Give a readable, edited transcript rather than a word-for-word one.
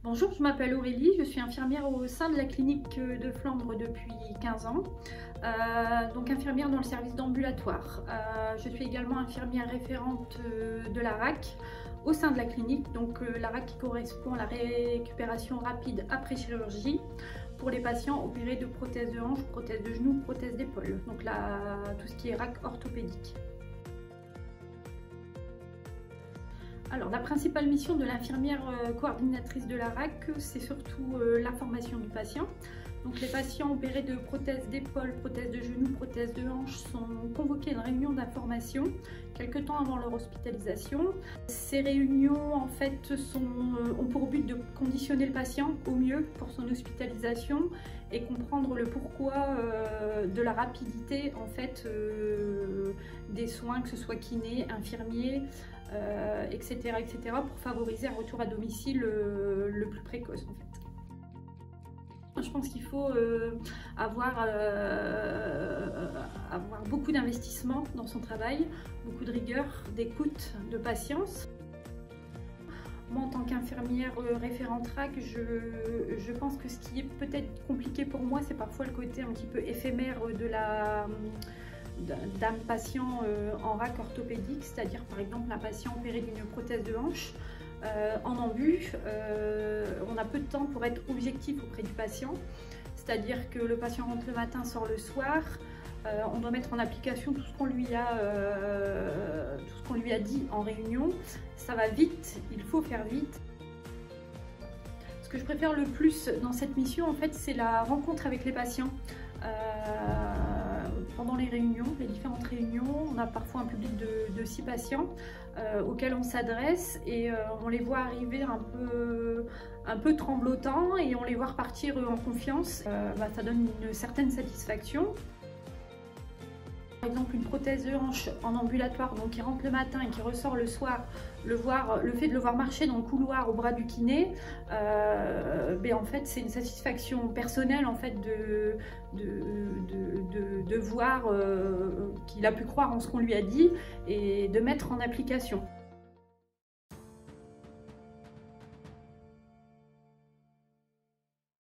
Bonjour, je m'appelle Aurélie, je suis infirmière au sein de la clinique de Flandre depuis 15 ans, donc infirmière dans le service d'ambulatoire. Je suis également infirmière référente de la RAC au sein de la clinique, donc la RAC qui correspond à la récupération rapide après chirurgie pour les patients opérés de prothèses de hanche, prothèses de genoux, prothèses d'épaule, donc tout ce qui est RAC orthopédique. Alors, la principale mission de l'infirmière coordinatrice de la RAC, c'est surtout l'information du patient. Donc, les patients opérés de prothèses d'épaule, prothèses de genoux, prothèses de hanche sont convoqués à une réunion d'information quelque temps avant leur hospitalisation. Ces réunions, en fait, ont pour but de conditionner le patient au mieux pour son hospitalisation et comprendre le pourquoi de la rapidité, en fait, des soins, que ce soit kiné, infirmier, etc., pour favoriser un retour à domicile le plus précoce, en fait. Je pense qu'il faut avoir beaucoup d'investissement dans son travail, beaucoup de rigueur, d'écoute, de patience. Moi, en tant qu'infirmière référente RAC, je pense que ce qui est peut-être compliqué pour moi, c'est parfois le côté un petit peu éphémère d'un patient en RAC orthopédique, c'est-à-dire par exemple un patient opéré d'une prothèse de hanche. En ambu, on a peu de temps pour être objectif auprès du patient, c'est-à-dire que le patient rentre le matin, sort le soir, on doit mettre en application tout ce qu'on lui a dit en réunion. Ça va vite, il faut faire vite. Ce que je préfère le plus dans cette mission, en fait, c'est la rencontre avec les patients. Pendant les réunions, les différentes réunions, on a parfois un public de 6 patients auxquels on s'adresse et on les voit arriver un peu tremblotants et on les voit repartir en confiance. Ça donne une certaine satisfaction. Par exemple, une prothèse de hanche en ambulatoire, donc qui rentre le matin et qui ressort le soir, le fait de le voir marcher dans le couloir au bras du kiné, en fait, c'est une satisfaction personnelle, en fait, de voir qu'il a pu croire en ce qu'on lui a dit et de mettre en application.